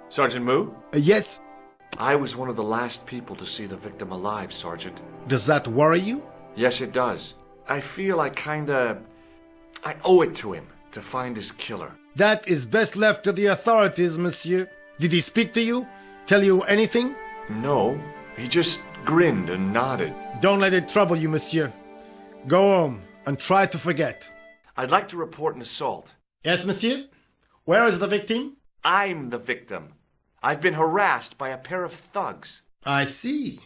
Sergeant Moo? Yes. I was one of the last people to see the victim alive, Sergeant. Does that worry you? Yes, it does. I feel I owe it to him to find his killer. That is best left to the authorities, monsieur. Did he speak to you? Tell you anything? No, he just grinned and nodded. Don't let it trouble you, monsieur. Go home and try to forget. I'd like to report an assault. Yes, monsieur? Where is the victim? I'm the victim. I've been harassed by a pair of thugs. I see.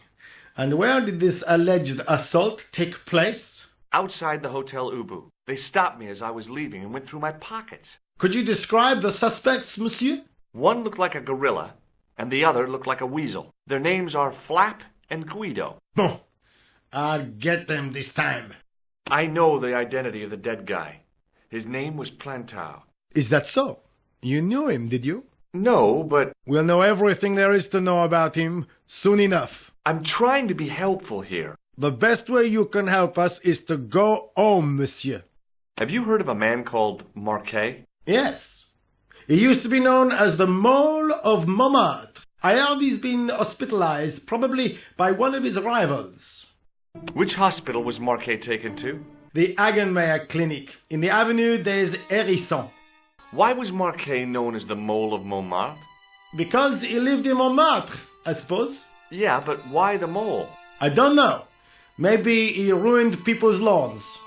And where did this alleged assault take place? Outside the Hotel Ubu. They stopped me as I was leaving and went through my pockets. Could you describe the suspects, monsieur? One looked like a gorilla, and the other looked like a weasel. Their names are Flap and Guido. Bon. I'll get them this time. I know the identity of the dead guy. His name was Plantau. Is that so? You knew him, did you? No, but We'll know everything there is to know about him soon enough. I'm trying to be helpful here. The best way you can help us is to go home, monsieur. Have you heard of a man called Marquet? Yes. He used to be known as the Mole of Montmartre. I heard he's been hospitalized, probably by one of his rivals. Which hospital was Marquet taken to? The Hagenmeyer Clinic in the Avenue des Hérissons. Why was Marquet known as the Mole of Montmartre? Because he lived in Montmartre, I suppose. Yeah, but why the mole? I don't know. Maybe he ruined people's lawns.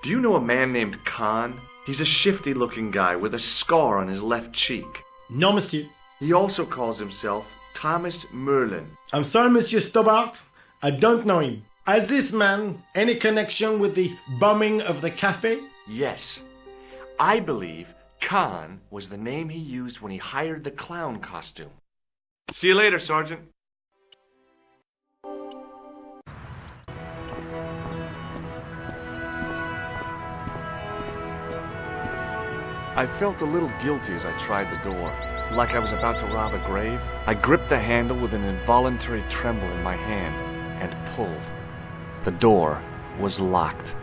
Do you know a man named Khan? He's a shifty-looking guy with a scar on his left cheek. No, monsieur. He also calls himself Thomas Merlin. I'm sorry, Monsieur Stobart. I don't know him. Has this man any connection with the bombing of the cafe? Yes. I believe Khan was the name he used when he hired the clown costume. See you later, Sergeant. I felt a little guilty as I tried the door, like I was about to rob a grave. I gripped the handle with an involuntary tremble in my hand and pulled. The door was locked.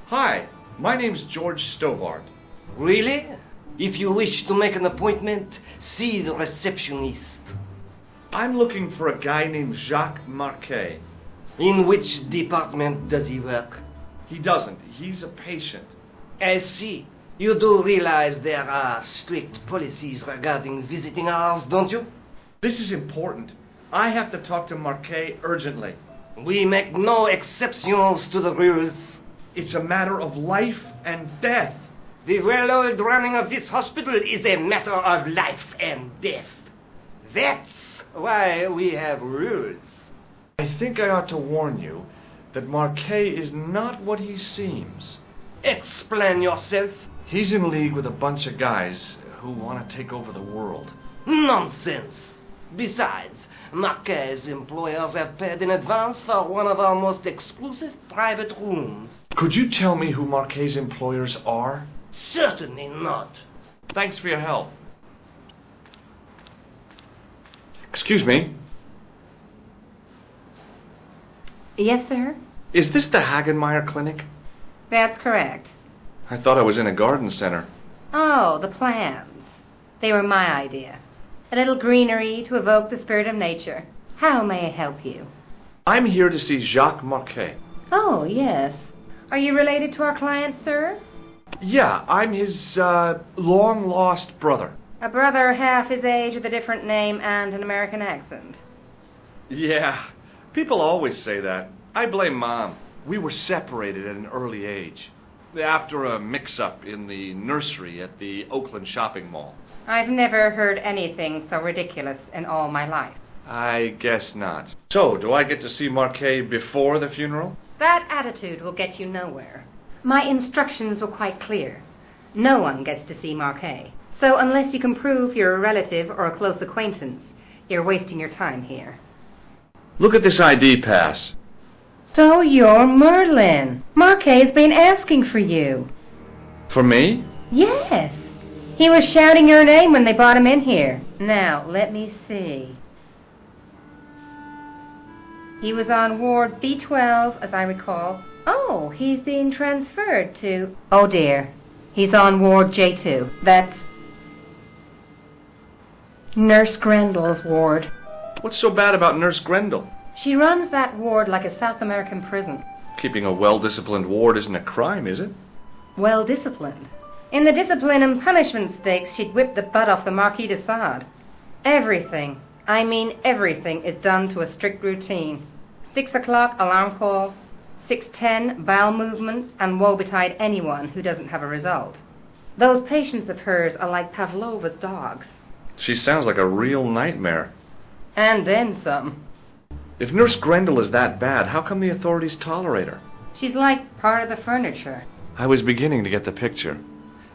Hi, my name's George Stobart. Really? If you wish to make an appointment, see the receptionist. I'm looking for a guy named Jacques Marquet. In which department does he work? He doesn't. He's a patient. I see. You do realize there are strict policies regarding visiting hours, don't you? This is important. I have to talk to Marquet urgently. We make no exceptions to the rules. It's a matter of life and death. The well-oiled running of this hospital is a matter of life and death. That's why we have rules. I think I ought to warn you that Marquet is not what he seems. Explain yourself. He's in league with a bunch of guys who want to take over the world. Nonsense. Besides, Marquet's employers have paid in advance for one of our most exclusive private rooms. Could you tell me who Marquet's employers are? Certainly not. Thanks for your help. Excuse me. Yes, sir? Is this the Hagenmeyer Clinic? That's correct. I thought I was in a garden center. Oh, the plants. They were my idea. A little greenery to evoke the spirit of nature. How may I help you? I'm here to see Jacques Marquet. Oh, yes. Are you related to our client, sir? Yeah, I'm his, long-lost brother. A brother half his age with a different name and an American accent. Yeah, people always say that. I blame Mom. We were separated at an early age. After a mix-up in the nursery at the Oakland shopping mall. I've never heard anything so ridiculous in all my life. I guess not. So, do I get to see Marquet before the funeral? That attitude will get you nowhere. My instructions were quite clear. No one gets to see Marquet. So unless you can prove you're a relative or a close acquaintance, you're wasting your time here. Look at this ID pass. So you're Merlin. Marquet's been asking for you. For me? Yes. He was shouting your name when they brought him in here. Now, let me see. He was on Ward B12, as I recall. Oh, he's being transferred to... Oh dear, he's on Ward J2. That's Nurse Grendel's ward. What's so bad about Nurse Grendel? She runs that ward like a South American prison. Keeping a well-disciplined ward isn't a crime, is it? Well disciplined. In the discipline and punishment stakes, she'd whip the butt off the Marquis de Sade. Everything, I mean everything, is done to a strict routine. 6 o'clock alarm call, 6:10 bowel movements, and woe betide anyone who doesn't have a result. Those patients of hers are like Pavlova's dogs. She sounds like a real nightmare. And then some. If Nurse Grendel is that bad, how come the authorities tolerate her? She's like part of the furniture. I was beginning to get the picture.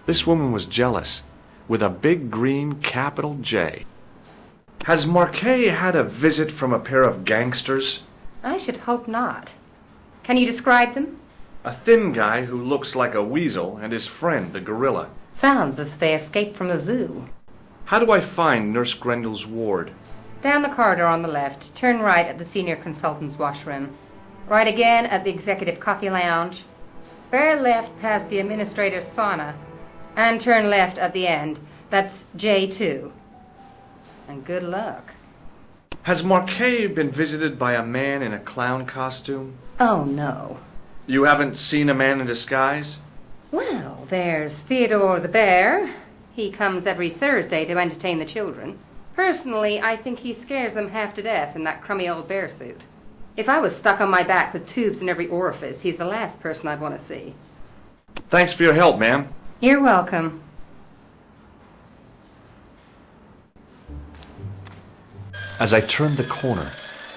This woman was jealous, with a big green capital J. Has Marquet had a visit from a pair of gangsters? I should hope not. Can you describe them? A thin guy who looks like a weasel and his friend, the gorilla. Sounds as if they escaped from the zoo. How do I find Nurse Grendel's ward? Down the corridor on the left, turn right at the senior consultant's washroom. Right again at the executive coffee lounge. Bear left past the administrator's sauna. And turn left at the end. That's J2. And good luck. Has Marquet been visited by a man in a clown costume? Oh, no. You haven't seen a man in disguise? Well, there's Theodore the Bear. He comes every Thursday to entertain the children. Personally, I think he scares them half to death in that crummy old bear suit. If I was stuck on my back with tubes in every orifice, he's the last person I'd want to see. Thanks for your help, ma'am. You're welcome. As I turned the corner,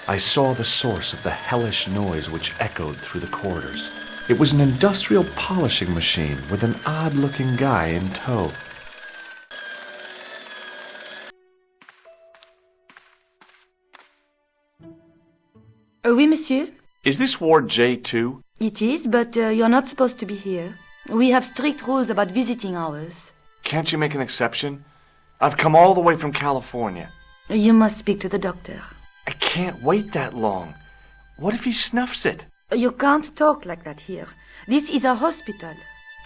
I saw the source of the hellish noise which echoed through the corridors. It was an industrial polishing machine with an odd-looking guy in tow. Oui, monsieur. Is this Ward J2? It is, but you're not supposed to be here. We have strict rules about visiting hours. Can't you make an exception? I've come all the way from California. You must speak to the doctor. I can't wait that long. What if he snuffs it? You can't talk like that here. This is a hospital.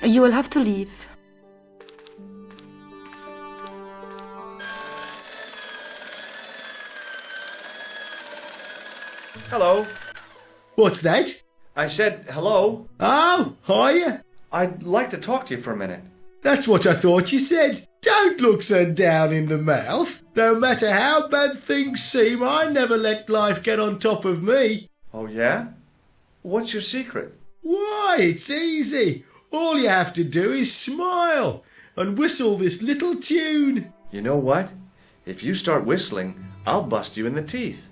You will have to leave. Hello. What's that? I said hello. Oh, hiya. I'd like to talk to you for a minute. That's what I thought you said. Don't look so down in the mouth. No matter how bad things seem, I never let life get on top of me. Oh, yeah? What's your secret? Why, it's easy. All you have to do is smile and whistle this little tune. You know what? If you start whistling, I'll bust you in the teeth.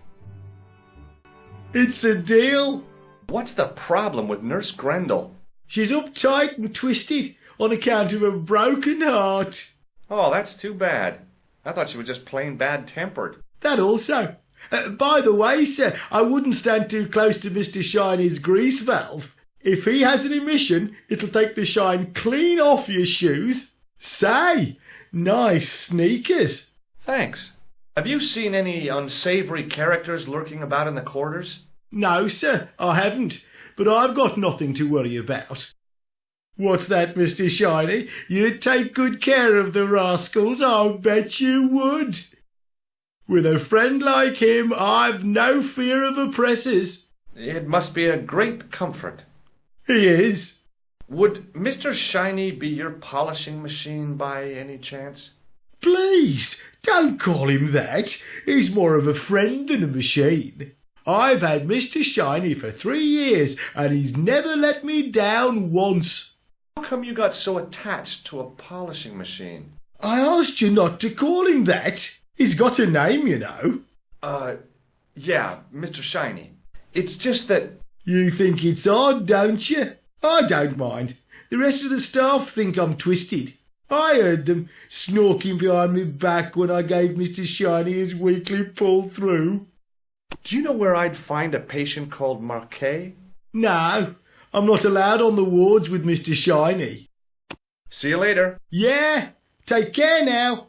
It's a deal. What's the problem with Nurse Grendel? She's uptight and twisted on account of a broken heart. Oh, that's too bad. I thought she was just plain bad-tempered. That also. By the way, sir, I wouldn't stand too close to Mr. Shiny's grease valve. If he has an emission, it'll take the shine clean off your shoes. Say, nice sneakers. Thanks. Have you seen any unsavory characters lurking about in the corridors? No, sir, I haven't, but I've got nothing to worry about. What's that, Mr. Shiny? You'd take good care of the rascals, I'll bet you would. With a friend like him, I've no fear of oppressors. It must be a great comfort. He is. Would Mr. Shiny be your polishing machine by any chance? Please, don't call him that. He's more of a friend than a machine. I've had Mr. Shiny for 3 years, and he's never let me down once. How come you got so attached to a polishing machine? I asked you not to call him that. He's got a name, you know. Yeah, Mr. Shiny. It's just that... You think it's odd, don't you? I don't mind. The rest of the staff think I'm twisted. I heard them snorking behind me back when I gave Mr. Shiny his weekly pull-through. Do you know where I'd find a patient called Marquet? No, I'm not allowed on the wards with Mr. Shiny. See you later. Yeah, take care now.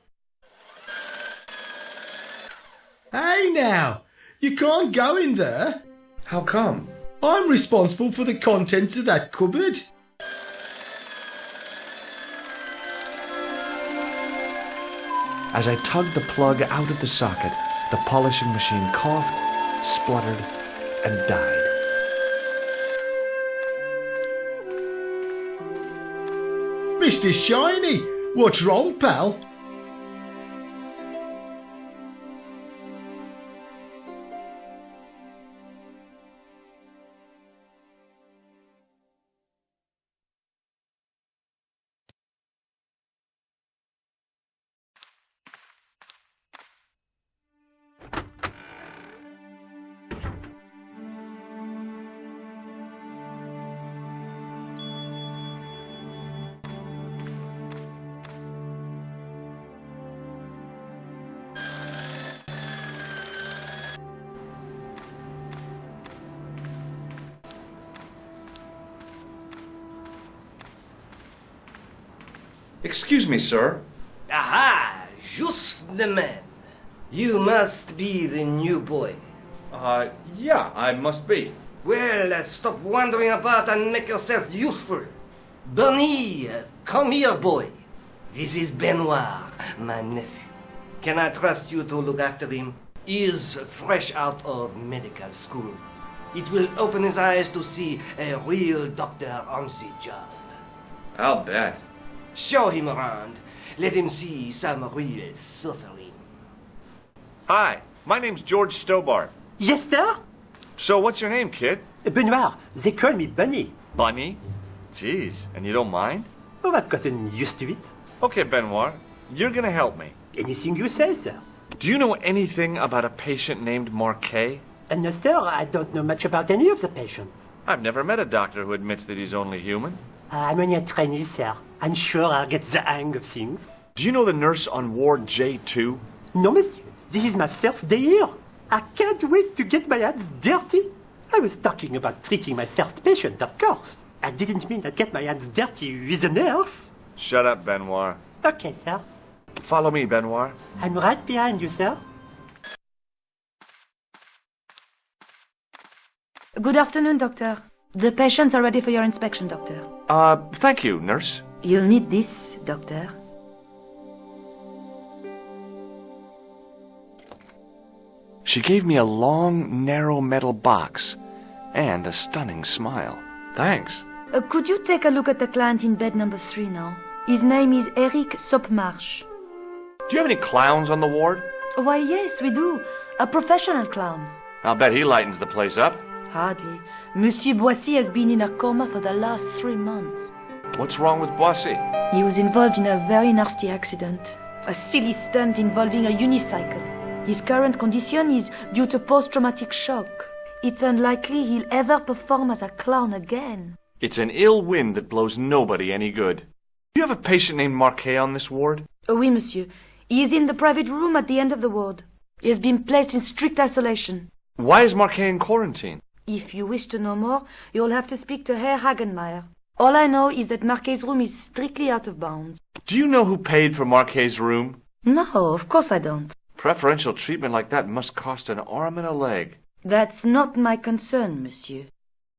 Hey now, you can't go in there. How come? I'm responsible for the contents of that cupboard. As I tugged the plug out of the socket, the polishing machine coughed, spluttered, and died. Mr. Shiny, what's wrong, pal? Excuse me, sir. Aha! Just the man. You must be the new boy. Yeah, I must be. Well, stop wandering about and make yourself useful. Bunny, come here, boy. This is Benoit, my nephew. Can I trust you to look after him? He is fresh out of medical school. It will open his eyes to see a real doctor on the job. I'll bet. Show him around. Let him see some real suffering. Hi, my name's George Stobart. Yes, sir? So what's your name, kid? Benoit, they call me Bunny. Bunny? Jeez, and you don't mind? Oh, I've gotten used to it. Okay, Benoit, you're gonna help me. Anything you say, sir. Do you know anything about a patient named Marquet? No, sir, I don't know much about any of the patients. I've never met a doctor who admits that he's only human. I'm only a trainee, sir. I'm sure I'll get the hang of things. Do you know the nurse on Ward J2? No, monsieur. This is my first day here. I can't wait to get my hands dirty. I was talking about treating my first patient, of course. I didn't mean I'd get my hands dirty with a nurse. Shut up, Benoit. Okay, sir. Follow me, Benoit. I'm right behind you, sir. Good afternoon, doctor. The patients are ready for your inspection, doctor. Thank you, nurse. You'll need this, doctor. She gave me a long, narrow metal box and a stunning smile. Thanks. Could you take a look at the client in bed number 3 now? His name is Eric Sopmarsh. Do you have any clowns on the ward? Why, yes, we do. A professional clown. I'll bet he lightens the place up. Hardly. Monsieur Boissy has been in a coma for the last 3 months. What's wrong with Boissy? He was involved in a very nasty accident. A silly stunt involving a unicycle. His current condition is due to post-traumatic shock. It's unlikely he'll ever perform as a clown again. It's an ill wind that blows nobody any good. Do you have a patient named Marquet on this ward? Oui, monsieur. He is in the private room at the end of the ward. He has been placed in strict isolation. Why is Marquet in quarantine? If you wish to know more, you'll have to speak to Herr Hagenmeier. All I know is that Marquet's room is strictly out of bounds. Do you know who paid for Marquet's room? No, of course I don't. Preferential treatment like that must cost an arm and a leg. That's not my concern, monsieur.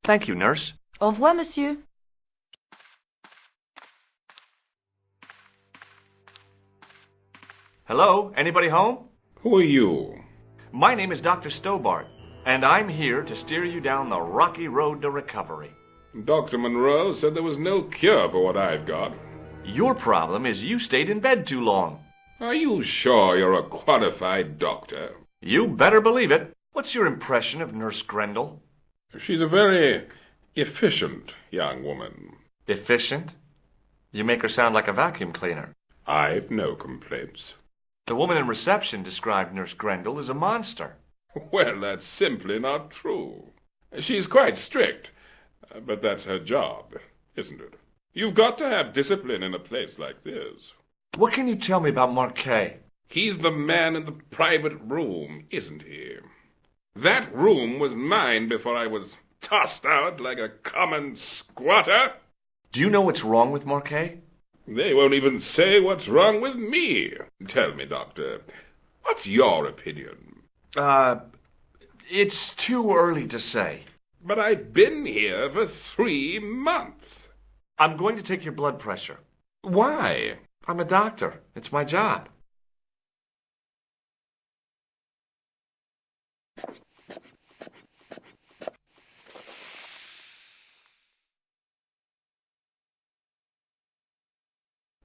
Thank you, nurse. Au revoir, monsieur. Hello? Anybody home? Who are you? My name is Dr. Stobart, and I'm here to steer you down the rocky road to recovery. Dr. Monroe said there was no cure for what I've got. Your problem is you stayed in bed too long. Are you sure you're a qualified doctor? You better believe it. What's your impression of Nurse Grendel? She's a very efficient young woman. Efficient? You make her sound like a vacuum cleaner. I've no complaints. The woman in reception described Nurse Grendel as a monster. Well, that's simply not true. She's quite strict, but that's her job, isn't it? You've got to have discipline in a place like this. What can you tell me about Marquet? He's the man in the private room, isn't he? That room was mine before I was tossed out like a common squatter. Do you know what's wrong with Marquet? They won't even say what's wrong with me. Tell me, Doctor, what's your opinion? It's too early to say. But I've been here for 3 months. I'm going to take your blood pressure. Why? I'm a doctor. It's my job.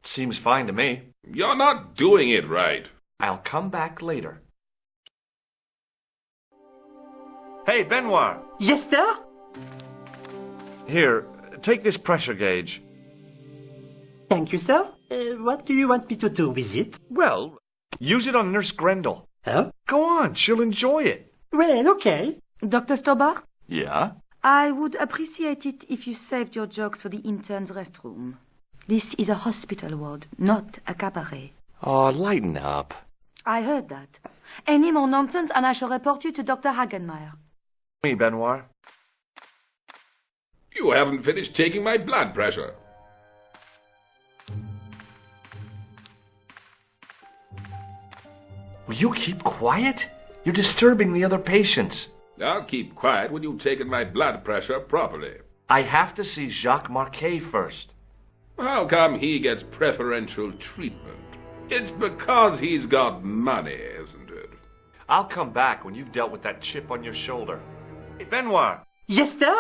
Seems fine to me. You're not doing it right. I'll come back later. Hey, Benoit! Yes, sir? Here, take this pressure gauge. Thank you, sir. What do you want me to do with it? Well, use it on Nurse Grendel. Huh? Go on, she'll enjoy it. Well, okay. Dr. Stobart, Yeah? I would appreciate it if you saved your jokes for the intern's restroom. This is a hospital ward, not a cabaret. Oh, lighten up. I heard that. Any more nonsense and I shall report you to Dr. Hagenmeyer. Me, Benoit. You haven't finished taking my blood pressure. Will you keep quiet? You're disturbing the other patients. I'll keep quiet when you've taken my blood pressure properly. I have to see Jacques Marquet first. How come he gets preferential treatment? It's because he's got money, isn't it? I'll come back when you've dealt with that chip on your shoulder. Hey, Benoit, Yes, sir?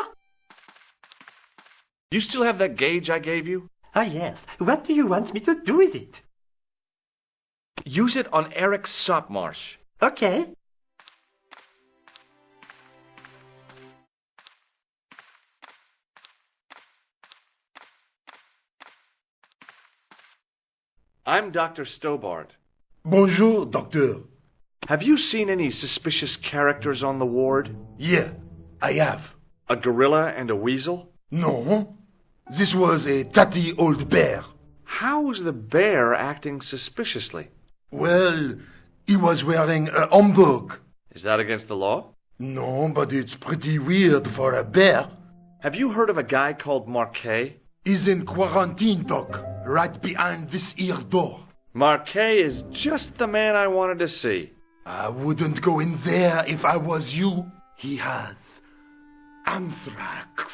you still have that gauge I gave you? Ah, yes. What do you want me to do with it? Use it on Eric Sopmarsh. Okay. I'm Dr. Stobart. Bonjour, doctor. Have you seen any suspicious characters on the ward? Yeah, I have. A gorilla and a weasel? No, this was a tatty old bear. How's the bear acting suspiciously? Well, he was wearing a homburg. Is that against the law? No, but it's pretty weird for a bear. Have you heard of a guy called Marquet? He's in quarantine, doc, right behind this here door. Marquet is just the man I wanted to see. I wouldn't go in there if I was you. He has anthrax.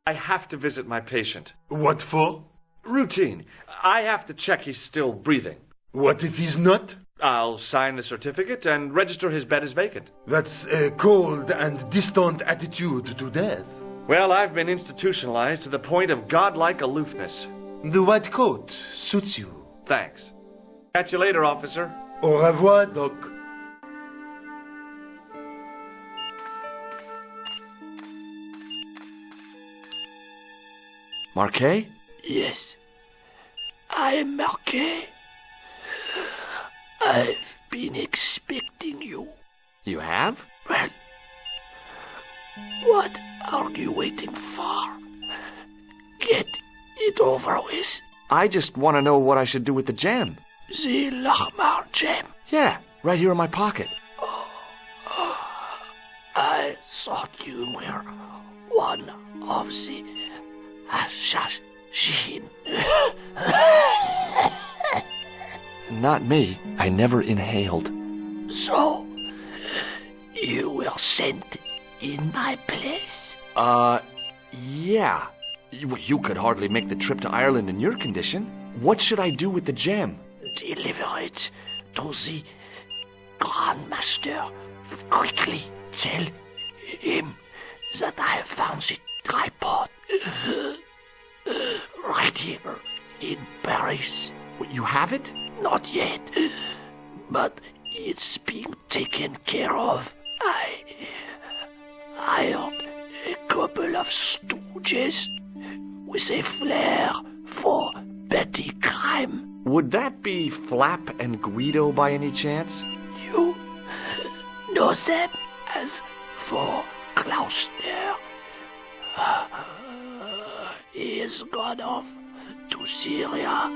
I have to visit my patient. What for? Routine. I have to check he's still breathing. What if he's not? I'll sign the certificate and register his bed as vacant. That's a cold and distant attitude to death. Well, I've been institutionalized to the point of godlike aloofness. The white coat suits you. Thanks. Catch you later, officer. Au revoir, doc. Marquet? Yes, I am Marquet. I've been expecting you. You have? Well, what are you waiting for? Get it over with. I just want to know what I should do with the gem. The Lahmar gem. Yeah, right here in my pocket. I thought you were one of the assassin. Not me. I never inhaled. So, you were sent in my place? Yeah. You could hardly make the trip to Ireland in your condition. What should I do with the gem? Deliver it to the Grand Master. Quickly tell him that I have found the tripod right here in Paris. You have it? Not yet, but it's being taken care of. I hired a couple of stooges with a flair for petty crime. Would that be Flap and Guido by any chance? You know them as for Klausner. He has gone off to Syria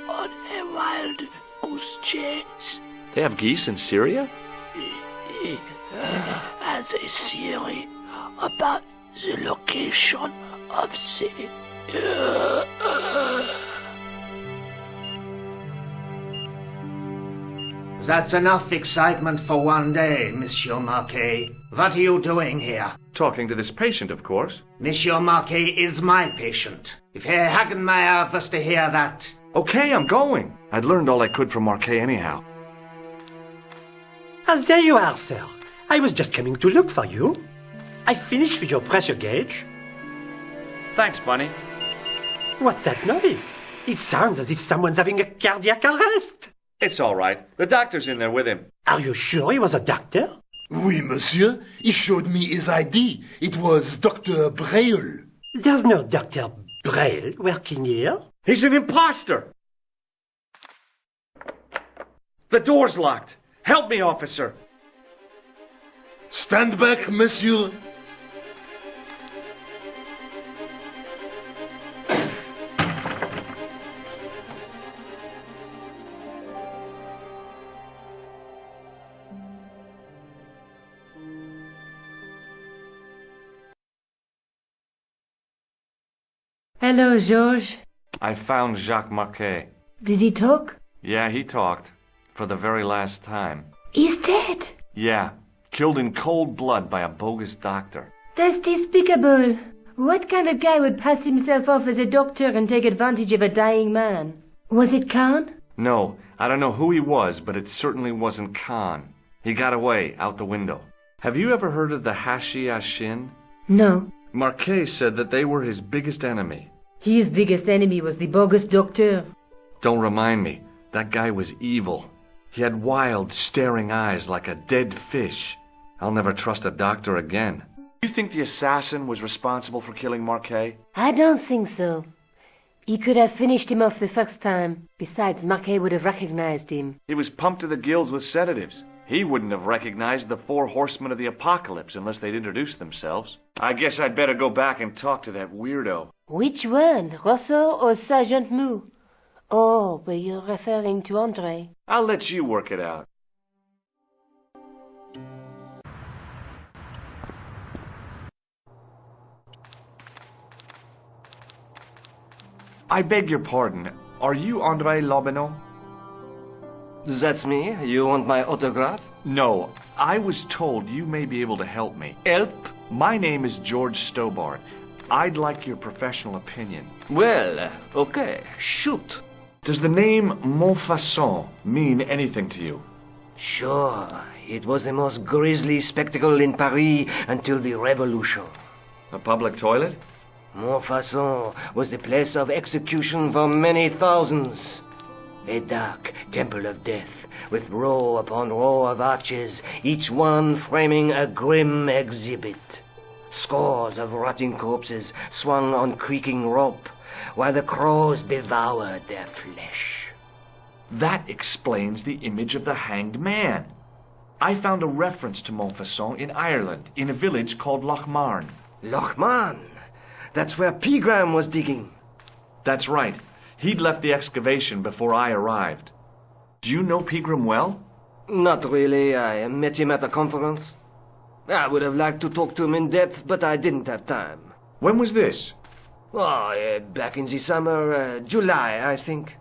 on a wild goose chase. They have geese in Syria? He has a theory about the location of the... That's enough excitement for one day, Monsieur Marquet. What are you doing here? Talking to this patient, of course. Monsieur Marquet is my patient. If Herr Hagenmeyer was to hear that. Okay, I'm going. I'd learned all I could from Marquet anyhow. Ah, there you are, sir. I was just coming to look for you. I finished with your pressure gauge. Thanks, Bunny. What's that noise? It sounds as if someone's having a cardiac arrest. It's all right. The doctor's in there with him. Are you sure he was a doctor? Oui, monsieur. He showed me his ID. It was Dr. Braille. There's no Dr. Braille working here. He's an imposter! The door's locked. Help me, officer. Stand back, monsieur. Hello, Georges. I found Jacques Marquet. Did he talk? Yeah, he talked. For the very last time. He's dead. Yeah. Killed in cold blood by a bogus doctor. That's despicable. What kind of guy would pass himself off as a doctor and take advantage of a dying man? Was it Khan? No, I don't know who he was, but it certainly wasn't Khan. He got away, out the window. Have you ever heard of the Hashi-Ashin? No. Marquet said that they were his biggest enemy. His biggest enemy was the bogus doctor. Don't remind me. That guy was evil. He had wild, staring eyes like a dead fish. I'll never trust a doctor again. You think the assassin was responsible for killing Marquet? I don't think so. He could have finished him off the first time. Besides, Marquet would have recognized him. He was pumped to the gills with sedatives. He wouldn't have recognized the 4 horsemen of the apocalypse unless they'd introduced themselves. I guess I'd better go back and talk to that weirdo. Which one, Rousseau or Sergeant Mou? Oh, but you're referring to Andre. I'll let you work it out. I beg your pardon. Are you Andre Lobineau? That's me. You want my autograph? No. I was told you may be able to help me. Help? My name is George Stobart. I'd like your professional opinion. Well, okay. Shoot. Does the name Montfaucon mean anything to you? Sure. It was the most grisly spectacle in Paris until the Revolution. A public toilet? Montfaucon was the place of execution for many thousands. A dark temple of death, with row upon row of arches, each one framing a grim exhibit. Scores of rotting corpses swung on creaking rope, while the crows devoured their flesh. That explains the image of the hanged man. I found a reference to Montfaucon in Ireland, in a village called Lochmarn. Lochmarn? That's where Pegram was digging. That's right. He'd left the excavation before I arrived. Do you know Pegram well? Not really. I met him at a conference. I would have liked to talk to him in depth, but I didn't have time. When was this? Oh, back in the summer, July, I think.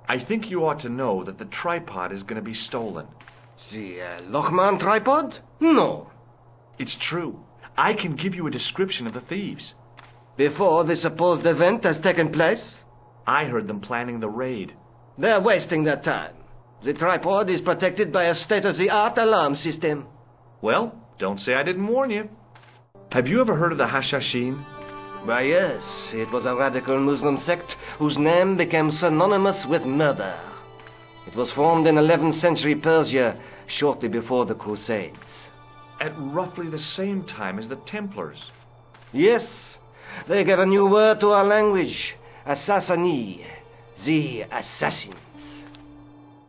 I think you ought to know that the tripod is going to be stolen. The Lochmarn tripod? No. It's true. I can give you a description of the thieves. Before the supposed event has taken place? I heard them planning the raid. They're wasting their time. The tripod is protected by a state-of-the-art alarm system. Well, don't say I didn't warn you. Have you ever heard of the Hashashin? Why, yes. It was a radical Muslim sect whose name became synonymous with murder. It was formed in 11th century Persia, shortly before the Crusades. At roughly the same time as the Templars. Yes. They gave a new word to our language. Assassini, the assassins.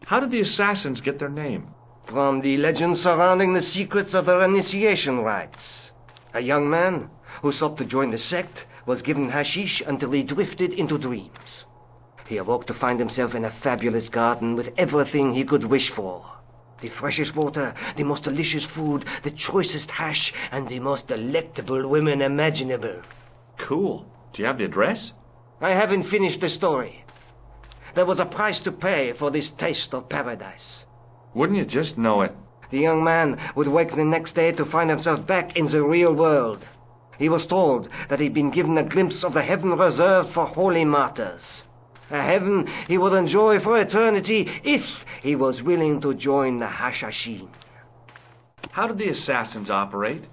How did the assassins get their name? From the legends surrounding the secrets of their initiation rites. A young man who sought to join the sect was given hashish until he drifted into dreams. He awoke to find himself in a fabulous garden with everything he could wish for. The freshest water, the most delicious food, the choicest hash, and the most delectable women imaginable. Cool. Do you have the address? I haven't finished the story. There was a price to pay for this taste of paradise. Wouldn't you just know it? The young man would wake the next day to find himself back in the real world. He was told that he'd been given a glimpse of the heaven reserved for holy martyrs. A heaven he would enjoy for eternity if he was willing to join the Hashashin. How did the assassins operate?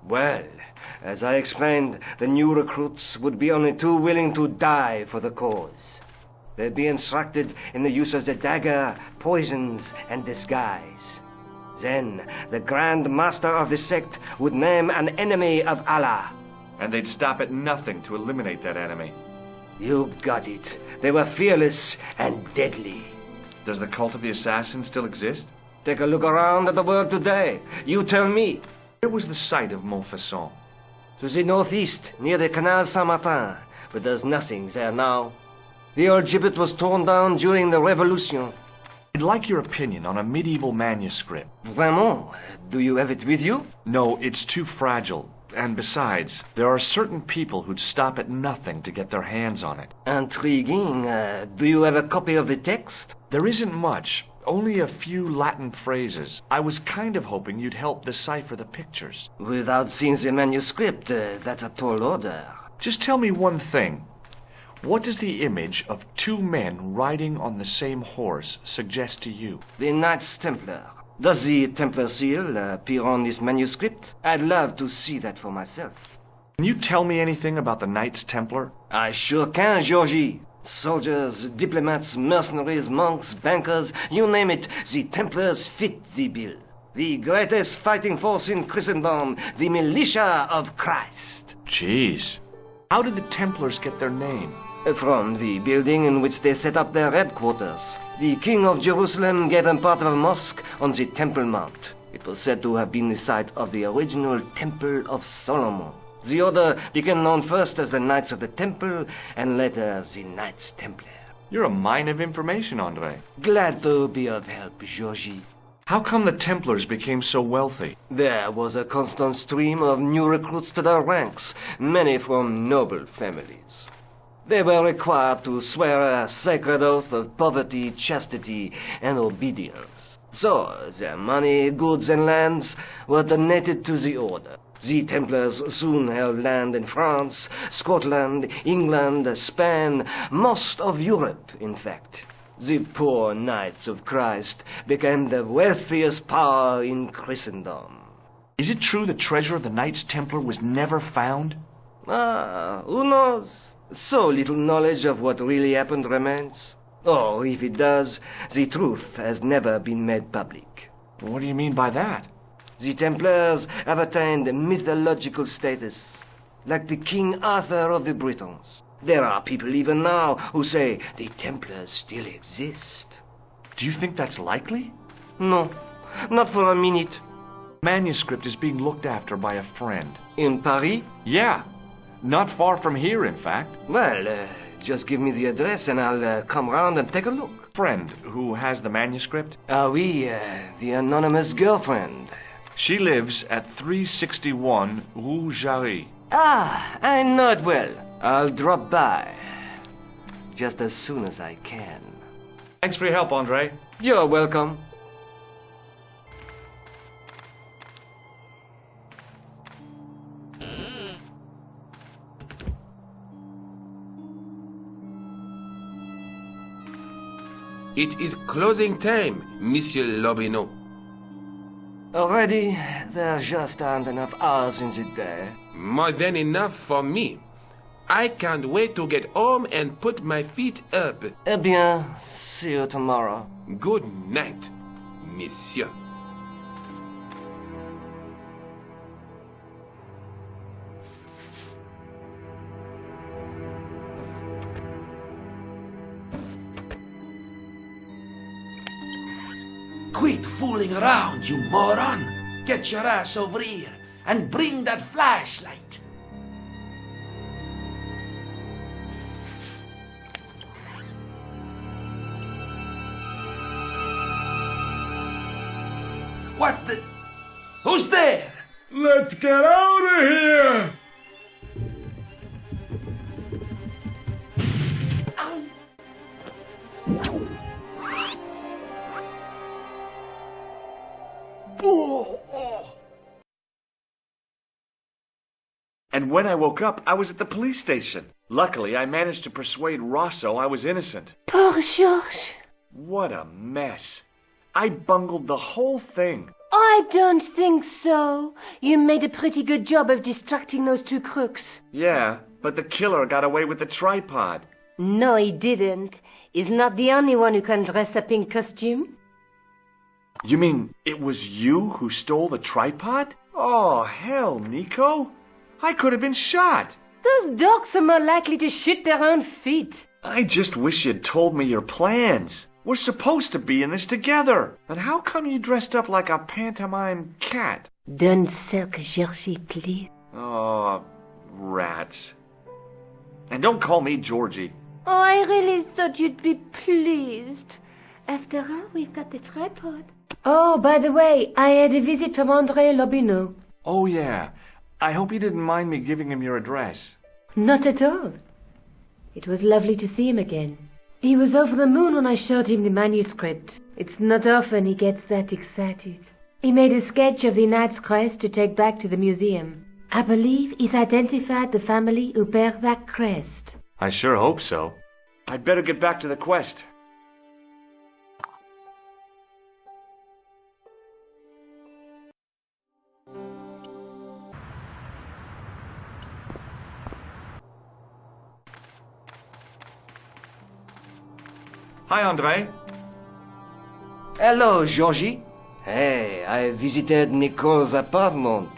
Well, as I explained, the new recruits would be only too willing to die for the cause. They'd be instructed in the use of the dagger, poisons, and disguise. Then, the Grand Master of the sect would name an enemy of Allah. And they'd stop at nothing to eliminate that enemy. You got it. They were fearless and deadly. Does the cult of the assassins still exist? Take a look around at the world today. You tell me. Where was the site of Montfaucon? To the northeast, near the Canal Saint-Martin, but there's nothing there now. The old gibbet was torn down during the Revolution. I'd like your opinion on a medieval manuscript. Vraiment? Do you have it with you? No, it's too fragile. And besides, there are certain people who'd stop at nothing to get their hands on it. Intriguing. Do you have a copy of the text? There isn't much. Only a few Latin phrases. I was kind of hoping you'd help decipher the pictures. Without seeing the manuscript, that's a tall order. Just tell me one thing. What does the image of two men riding on the same horse suggest to you? The Knights Templar. Does the Templar seal appear on this manuscript? I'd love to see that for myself. Can you tell me anything about the Knights Templar? I sure can, Georgie. Soldiers, diplomats, mercenaries, monks, bankers, you name it, the Templars fit the bill. The greatest fighting force in Christendom, the militia of Christ. Jeez. How did the Templars get their name? From the building in which they set up their headquarters. The King of Jerusalem gave them part of a mosque on the Temple Mount. It was said to have been the site of the original Temple of Solomon. The order became known first as the Knights of the Temple, and later as the Knights Templar. You're a mine of information, Andre. Glad to be of help, Georgie. How come the Templars became so wealthy? There was a constant stream of new recruits to their ranks, many from noble families. They were required to swear a sacred oath of poverty, chastity, and obedience. So, their money, goods, and lands were donated to the order. The Templars soon held land in France, Scotland, England, Spain, most of Europe, in fact. The poor Knights of Christ became the wealthiest power in Christendom. Is it true the treasure of the Knights Templar was never found? Who knows? So little knowledge of what really happened remains. Or, if it does, the truth has never been made public. What do you mean by that? The Templars have attained mythological status, like the King Arthur of the Britons. There are people even now who say the Templars still exist. Do you think that's likely? No, not for a minute. Manuscript is being looked after by a friend. In Paris? Yeah, not far from here, in fact. Well, just give me the address and I'll come round and take a look. Friend who has the manuscript? Oui, the anonymous girlfriend. She lives at 361 Rue Jarry. I know it well. I'll drop by. Just as soon as I can. Thanks for your help, Andre. You're welcome. It is closing time, Monsieur Lobineau. Already, there just aren't enough hours in the day. More than enough for me. I can't wait to get home and put my feet up. Eh bien, see you tomorrow. Good night, Monsieur. Quit fooling around, you moron! Get your ass over here and bring that flashlight! What the... Who's there? Let's get out of here! And when I woke up, I was at the police station. Luckily, I managed to persuade Rosso I was innocent. Poor Georges. What a mess. I bungled the whole thing. I don't think so. You made a pretty good job of distracting those two crooks. Yeah, but the killer got away with the tripod. No, he didn't. He's not the only one who can dress up in costume. You mean it was you who stole the tripod? Oh, hell, Nico. I could have been shot. Those dogs are more likely to shoot their own feet. I just wish you'd told me your plans. We're supposed to be in this together. But how come you dressed up like a pantomime cat? Don't sulk, Georgie, please. Oh, rats. And don't call me Georgie. Oh, I really thought you'd be pleased. After all, we've got the tripod. Oh, by the way, I had a visit from André Lobineau. Oh, yeah. I hope you didn't mind me giving him your address. Not at all. It was lovely to see him again. He was over the moon when I showed him the manuscript. It's not often he gets that excited. He made a sketch of the knight's crest to take back to the museum. I believe he's identified the family who bear that crest. I sure hope so. I'd better get back to the quest. Hi, André. Hello, Georgie. Hey, I visited Nicole's apartment.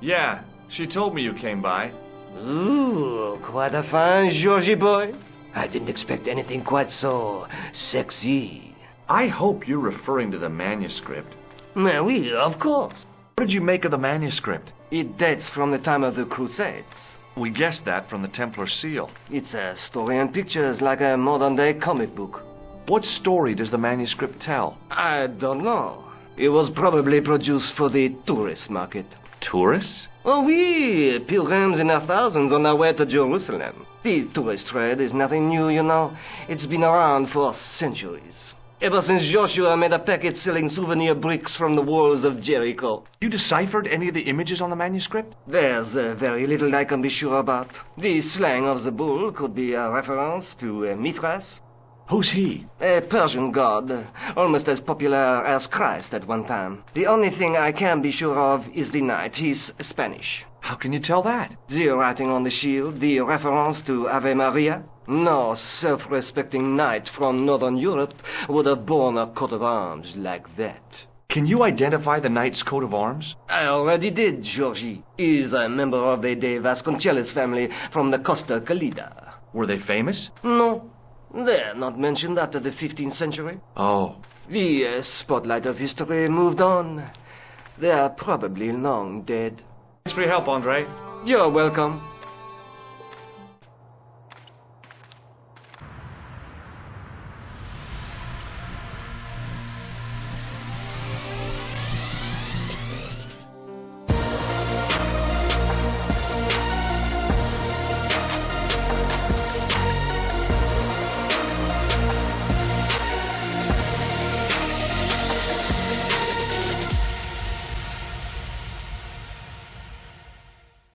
Yeah, she told me you came by. Ooh, quite a fine Georgie boy. I didn't expect anything quite so sexy. I hope you're referring to the manuscript. Oui, of course. What did you make of the manuscript? It dates from the time of the Crusades. We guessed that from the Templar seal. It's a story and pictures like a modern-day comic book. What story does the manuscript tell? I don't know. It was probably produced for the tourist market. Tourists? Oh, oui, pilgrims in their thousands on their way to Jerusalem. The tourist trade is nothing new, you know. It's been around for centuries. Ever since Joshua made a packet selling souvenir bricks from the walls of Jericho. You deciphered any of the images on the manuscript? There's very little I can be sure about. The slang of the bull could be a reference to Mithras. Who's he? A Persian god, almost as popular as Christ at one time. The only thing I can be sure of is the knight. He's Spanish. How can you tell that? The writing on the shield, the reference to Ave Maria. No self-respecting knight from Northern Europe would have borne a coat of arms like that. Can you identify the knight's coat of arms? I already did, Georgie. He's a member of the De Vasconcelos family from the Costa Calida. Were they famous? No. They're not mentioned after the 15th century. Oh. The spotlight of history moved on. They're probably long dead. Thanks for your help, André. You're welcome.